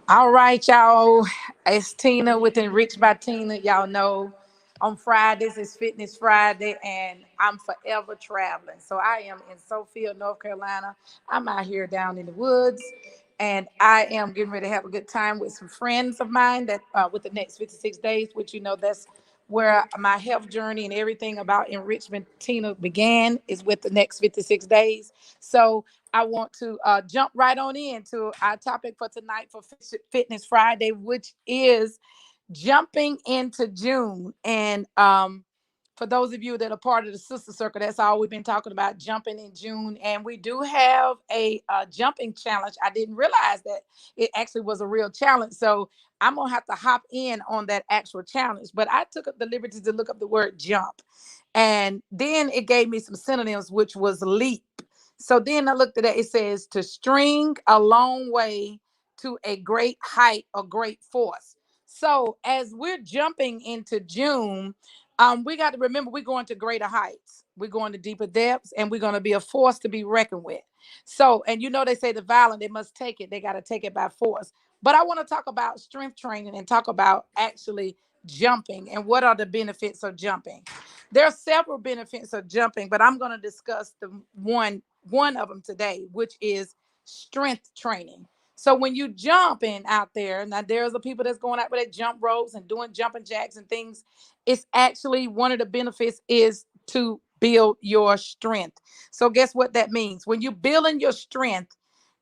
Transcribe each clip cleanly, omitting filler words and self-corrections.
All right, y'all. It's Tina with Enriched by Tina. Y'all know on Fridays is Fitness Friday, and I'm forever traveling. So I am in Sophia, North Carolina. I'm out here down in the woods, and I am getting ready to have a good time with some friends of mine that with the next 56 days, which that's where my health journey and everything about enrichment Tina began is with the next 56 days. So I want to jump right on into our topic for tonight for Fitness Friday, which is jumping into June. And for those of you that are part of the Sister Circle, that's all we've been talking about, jumping in June. And we do have a jumping challenge. I didn't realize that it actually was a real challenge. So I'm going to have to hop in on that actual challenge. But I took up the liberty to look up the word jump. And then it gave me some synonyms, which was leap. So then I looked at it. It says to string a long way to a great height or great force. So as we're jumping into June, we got to remember we're going to greater heights. We're going to deeper depths, and we're going to be a force to be reckoned with. So, and they say the violent, they must take it. They got to take it by force. But I want to talk about strength training and talk about actually jumping and what are the benefits of jumping. There are several benefits of jumping, but I'm going to discuss the one of them today, which is strength training. So when you jumping out there, now there's the people that's going out with that jump ropes and doing jumping jacks and things. It's actually one of the benefits is to build your strength. So guess what that means? When you're building your strength,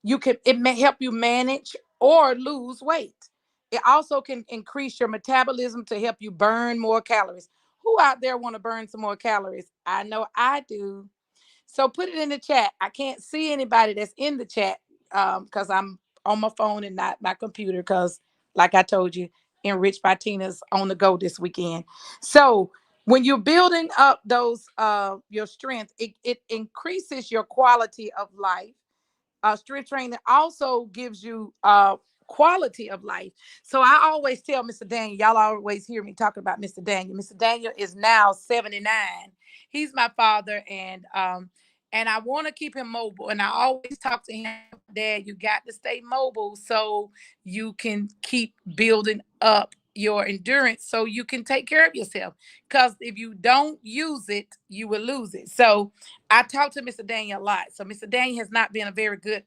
it may help you manage or lose weight. It also can increase your metabolism to help you burn more calories. Who out there want to burn some more calories? I know I do. So put it in the chat. I can't see anybody that's in the chat because I'm on my phone and not my computer because, like I told you, Enriched by Tina's on the go this weekend. So when you're building up those your strength, it increases your quality of life. Strength training also gives you quality of life. So I always tell Mr. Daniel, y'all always hear me talking about Mr. Daniel. Mr. Daniel is now 79. He's my father, and I want to keep him mobile. And I always talk to him, Dad, you got to stay mobile so you can keep building up your endurance so you can take care of yourself. Because if you don't use it, you will lose it. So I talked to Mr. Daniel a lot. So Mr. Daniel has not been a very good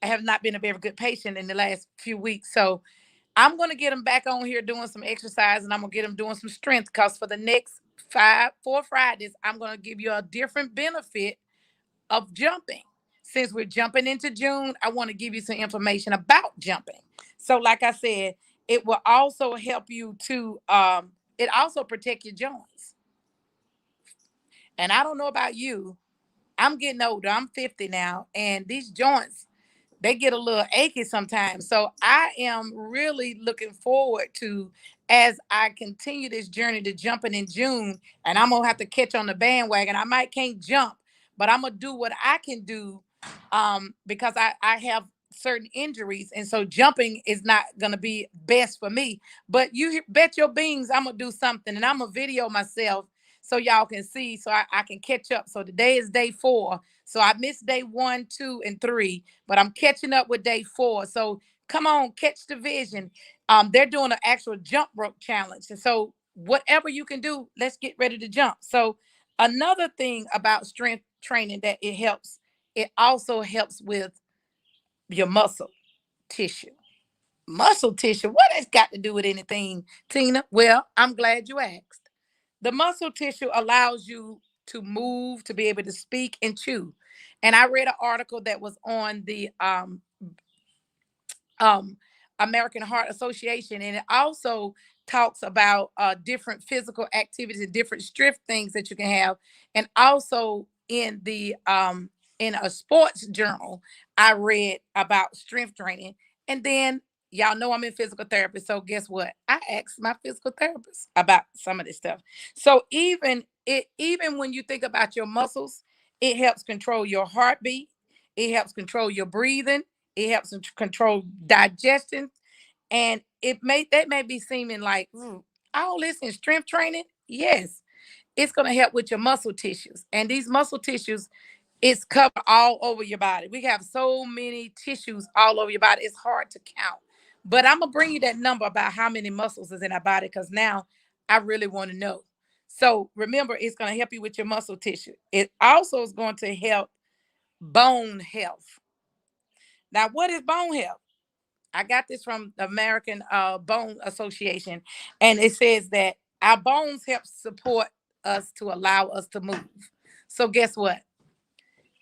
have not been a very good patient in the last few weeks. So I'm gonna get him back on here doing some exercise, and I'm gonna get him doing some strength because for the next 4 Fridays, I'm gonna give you a different benefit of jumping. Since we're jumping into June, I want to give you some information about jumping. So, like I said, it will also help you to it also protect your joints. And I don't know about you, I'm getting older. I'm 50 now, and these joints they get a little achy sometimes. So I am really looking forward to as I continue this journey to jumping in June, and I'm gonna have to catch on the bandwagon. I might can't jump, but I'm gonna do what I can do because I have certain injuries, and so jumping is not gonna be best for me. But you bet your beans I'm gonna do something, and I'm gonna video myself so y'all can see, so I can catch up. So today is day 4. So I missed day 1, 2, and 3, but I'm catching up with day 4. So come on, catch the vision. They're doing an actual jump rope challenge. And so whatever you can do, let's get ready to jump. So another thing about strength training that it also helps with your muscle tissue. Muscle tissue, what has got to do with anything, Tina? Well, I'm glad you asked. The muscle tissue allows you to move, to be able to speak and chew. And I read an article that was on the um, American Heart Association, and it also talks about different physical activities and different strength things that you can have. And also in a sports journal, I read about strength training. And then y'all know I'm in physical therapy, so guess what? I asked my physical therapist about some of this stuff. So even when you think about your muscles, it helps control your heartbeat. It helps control your breathing. It helps to control digestion. And that may be seeming like, all this in strength training. Yes, it's going to help with your muscle tissues. And these muscle tissues, it's covered all over your body. We have so many tissues all over your body. It's hard to count. But I'm gonna bring you that number about how many muscles is in our body because now I really want to know. So remember, it's gonna help you with your muscle tissue. It also is going to help bone health. Now, what is bone health? I got this from the American Bone Association, and it says that our bones help support us to allow us to move. So guess what?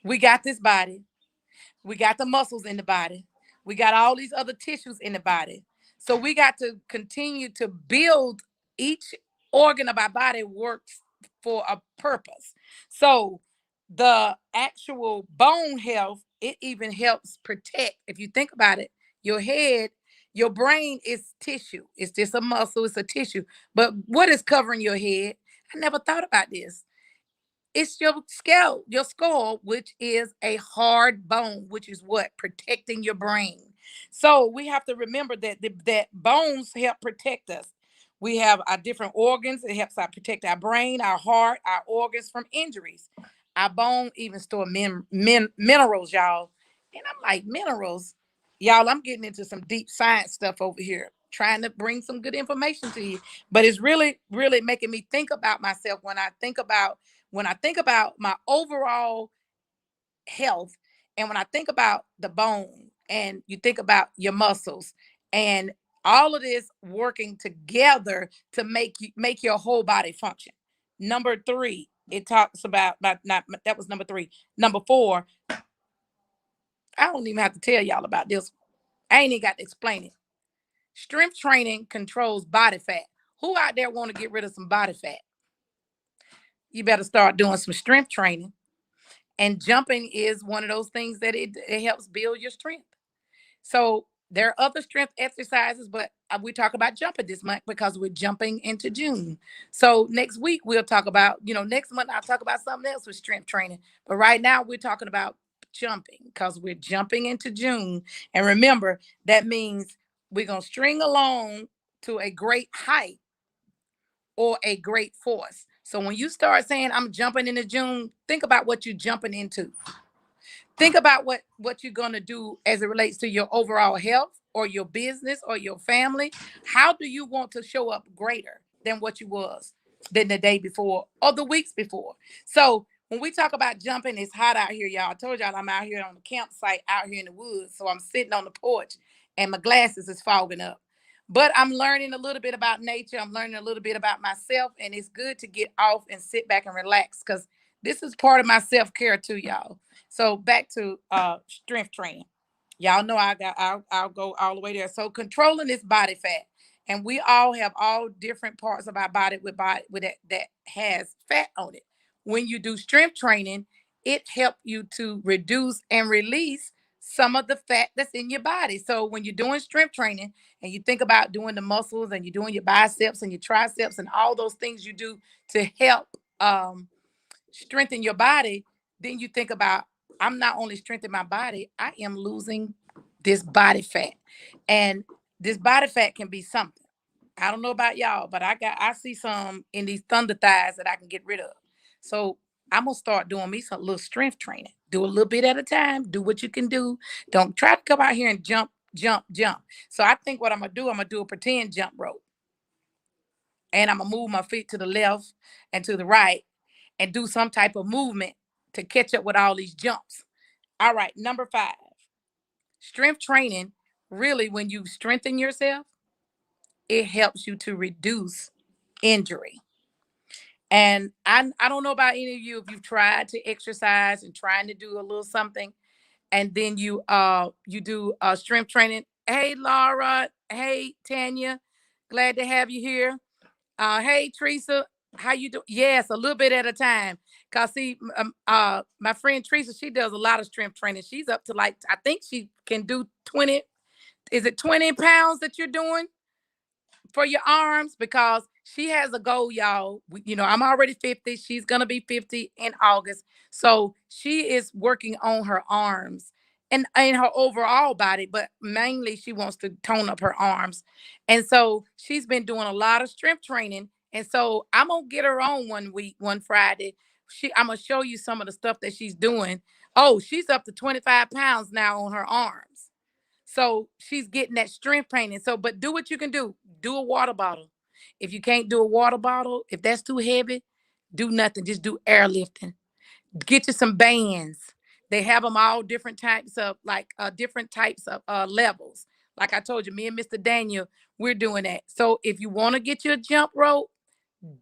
We got this body. We got the muscles in the body. We got all these other tissues in the body. So we got to continue to build each organ of our body works for a purpose. So the actual bone health, it even helps protect. If you think about it, your head, your brain is tissue. It's just a muscle, it's a tissue. But what is covering your head? I never thought about this. It's your skull, which is a hard bone, which is what protecting your brain. So we have to remember that that bones help protect us. We have our different organs. It helps us protect our brain, our heart, our organs from injuries. Our bone even store minerals, y'all. And I'm like, minerals, y'all. I'm getting into some deep science stuff over here, trying to bring some good information to you. But it's really, really making me think about myself when I think about my overall health, and when I think about the bone, and you think about your muscles, and all of this working together to make your whole body function. Number three, it talks about not that was number three. Number four, I don't even have to tell y'all about this. I ain't even got to explain it. Strength training controls body fat. Who out there want to get rid of some body fat? You better start doing some strength training. And jumping is one of those things that it helps build your strength. So there are other strength exercises, but we talk about jumping this month because we're jumping into June. So next week we'll talk about, next month I'll talk about something else with strength training. But right now we're talking about jumping because we're jumping into June. And remember, that means we're going to string along to a great height or a great force. So when you start saying I'm jumping into June, think about what you're jumping into. Think about what you're going to do as it relates to your overall health or your business or your family. How do you want to show up greater than what you was than the day before or the weeks before? So when we talk about jumping, it's hot out here, y'all. I told y'all I'm out here on the campsite out here in the woods. So I'm sitting on the porch and my glasses is fogging up. But I'm learning a little bit about nature. I'm learning a little bit about myself. And it's good to get off and sit back and relax because this is part of my self-care too, y'all. So back to strength training. Y'all know I'll go all the way there. So controlling this body fat. And we all have all different parts of our body with that has fat on it. When you do strength training, it helps you to reduce and release some of the fat that's in your body. So when you're doing strength training and you think about doing the muscles and you're doing your biceps and your triceps and all those things you do to help strengthen your body, then you think about I'm not only strengthening my body, I am losing this body fat. And this body fat can be something. I don't know about y'all, but I see some in these thunder thighs that I can get rid of. So I'm gonna start doing me some little strength training. Do a little bit at a time. Do what you can do. Don't try to come out here and jump, jump, jump. So I think what I'm gonna do a pretend jump rope. And I'm gonna move my feet to the left and to the right and do some type of movement to catch up with all these jumps. All right, number five, strength training. Really, when you strengthen yourself, it helps you to reduce injury. And I don't know about any of you if you've tried to exercise and trying to do a little something, and then you do strength training. Hey Laura, hey Tanya, glad to have you here. Hey Teresa, how you do? Yes, a little bit at a time. Cause see, my friend Teresa, she does a lot of strength training. She's up to like I think she can do 20. Is it 20 pounds that you're doing for your arms? Because she has a goal, y'all. I'm already 50. She's gonna be 50 in August. So she is working on her arms and her overall body, but mainly she wants to tone up her arms. And so she's been doing a lot of strength training. And so I'm gonna get her on one week, one Friday. I'm gonna show you some of the stuff that she's doing. Oh, she's up to 25 pounds now on her arms. So she's getting that strength training. So, but do what you can do. Do a water bottle. If you can't do a water bottle, if that's too heavy, do nothing. Just do airlifting. Get you some bands. They have them all different types of different types of levels. Like I told you, me and Mr. Daniel, we're doing that. So if you want to get you a jump rope,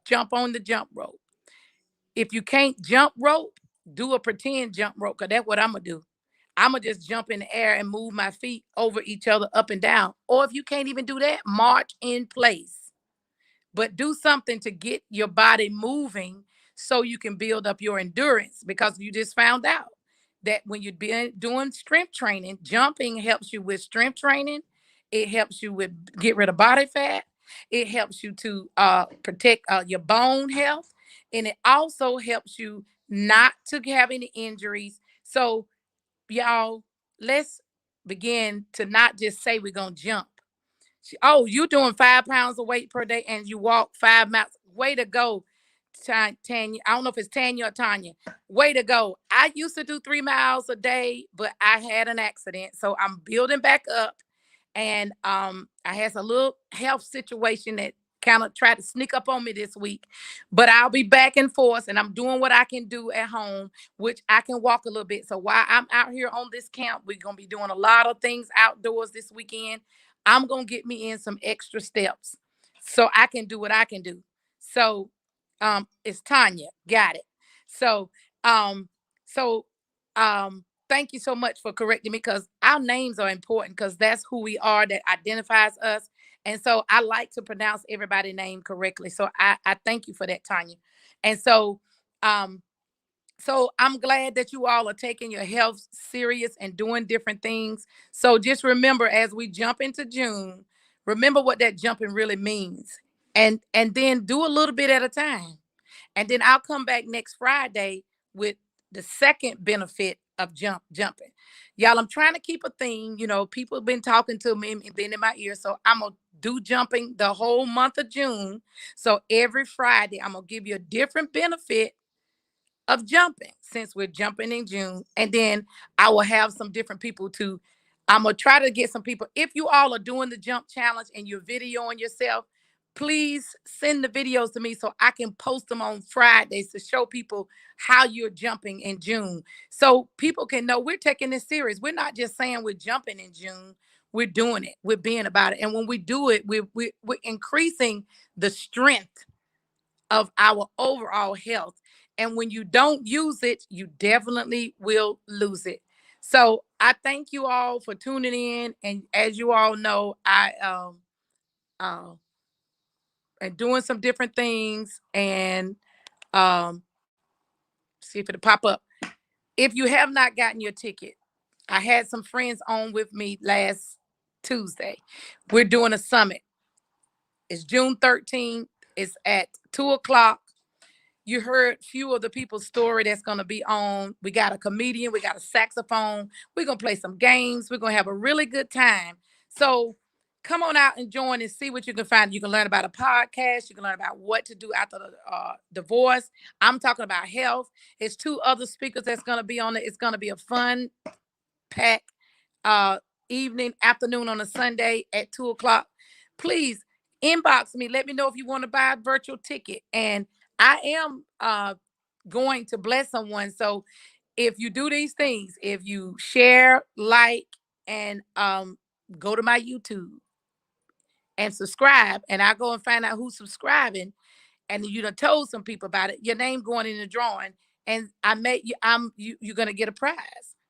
jump on the jump rope. If you can't jump rope, do a pretend jump rope, because that's what I'm going to do. I'm going to just jump in the air and move my feet over each other up and down. Or if you can't even do that, march in place. But do something to get your body moving so you can build up your endurance, because you just found out that when you're doing strength training, jumping helps you with strength training. It helps you with get rid of body fat. It helps you to protect your bone health. And it also helps you not to have any injuries. So y'all, let's begin to not just say we're going to jump. Oh, you're doing 5 pounds of weight per day and you walk 5 miles. Way to go, Tanya. I don't know if it's Tanya or Tanya. Way to go. I used to do 3 miles a day, but I had an accident. So I'm building back up. And I had a little health situation that kind of tried to sneak up on me this week. But I'll be back and forth, and I'm doing what I can do at home, which I can walk a little bit. So while I'm out here on this camp, we're going to be doing a lot of things outdoors this weekend. I'm going to get me in some extra steps so I can do what I can do. So it's Tanya. Got it. So thank you so much for correcting me, because our names are important, because that's who we are, that identifies us. And so I like to pronounce everybody's name correctly. So I thank you for that, Tanya. And so I'm glad that you all are taking your health serious and doing different things. So just remember, as we jump into June, remember what that jumping really means. And then do a little bit at a time. And then I'll come back next Friday with the second benefit of jumping. Y'all, I'm trying to keep a theme. You know, people have been talking to me and been in my ear. So I'm going to do jumping the whole month of June. So every Friday, I'm going to give you a different benefit of jumping, since we're jumping in June. And then I will have some different people I'm going to try to get some people. If you all are doing the jump challenge and you're videoing yourself, please send the videos to me so I can post them on Fridays to show people how you're jumping in June. So people can know we're taking this serious. We're not just saying we're jumping in June. We're doing it. We're being about it. And when we do it, we're increasing the strength of our overall health. And when you don't use it, you definitely will lose it. So I thank you all for tuning in. And as you all know, I am doing some different things, and see if it'll pop up. If you have not gotten your ticket, I had some friends on with me last Tuesday. We're doing a summit. It's June 13th. It's at 2:00. You heard few of the people's story that's going to be on. We got a comedian. We got a saxophone. We're going to play some games. We're going to have a really good time. So come on out and join and see what you can find. You can learn about a podcast. You can learn about what to do after the divorce. I'm talking about health. It's 2 other speakers that's going to be on it. It's going to be a fun pack evening, afternoon on a Sunday at 2:00. Please inbox me. Let me know if you want to buy a virtual ticket. And I am going to bless someone. So if you do these things, if you share, like, and go to my YouTube and subscribe, and I go and find out who's subscribing, and you done told some people about it, your name going in the drawing, and you're gonna get a prize.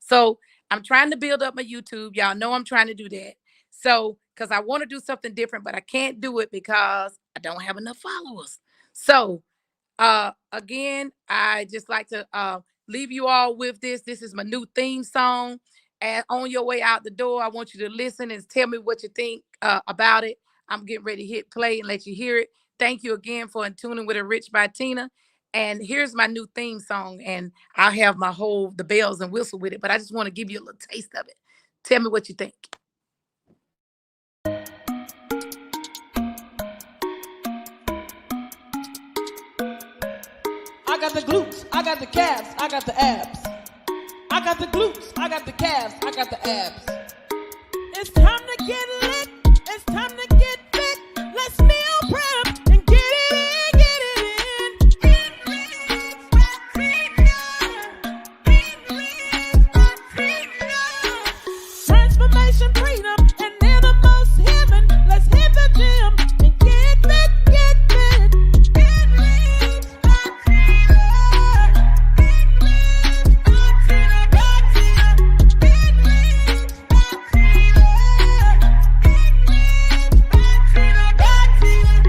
So I'm trying to build up my YouTube. Y'all know I'm trying to do that. So because I want to do something different, but I can't do it because I don't have enough followers. So again, I just like to leave you all with this. This is my new theme song. And on your way out the door, I want you to listen and tell me what you think about it. I'm getting ready to hit play and let you hear it. Thank you again for tuning with Enriched by Tina. And here's my new theme song. And I'll have the bells and whistle with it. But I just want to give you a little taste of it. Tell me what you think. I got the glutes, I got the calves, I got the abs. I got the glutes, I got the calves, I got the abs. It's time to get lit. It's time to get fit. Let's meal prep and get it in, get it in. Enriched by Tina. Enriched by Tina. Transformation, freedom, and they're the most healing. Let's hit the gym and get fit, get fit. Enriched by Tina. Enriched by Tina, by Tina. Enriched by Tina. Enriched by Tina, by Tina.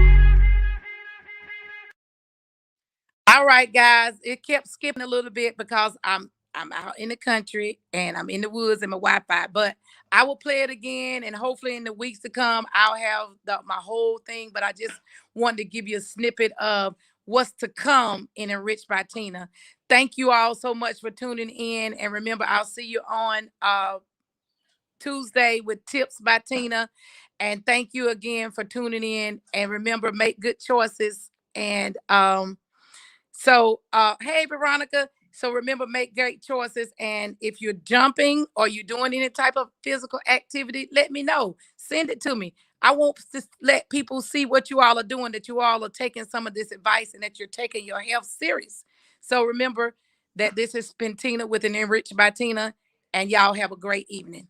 All right, guys. It kept skipping a little bit because I'm out in the country and I'm in the woods and my Wi-Fi. But I will play it again, and hopefully in the weeks to come, I'll have my whole thing. But I just wanted to give you a snippet of what's to come in Enriched by Tina. Thank you all so much for tuning in, and remember, I'll see you on Tuesday with Tips by Tina. And thank you again for tuning in. And remember, make good choices. And hey, Veronica. So remember, make great choices. And if you're jumping or you're doing any type of physical activity, let me know. Send it to me. I want to let people see what you all are doing, that you all are taking some of this advice and that you're taking your health serious. So remember that this has been Tina with an Enriched by Tina, and y'all have a great evening.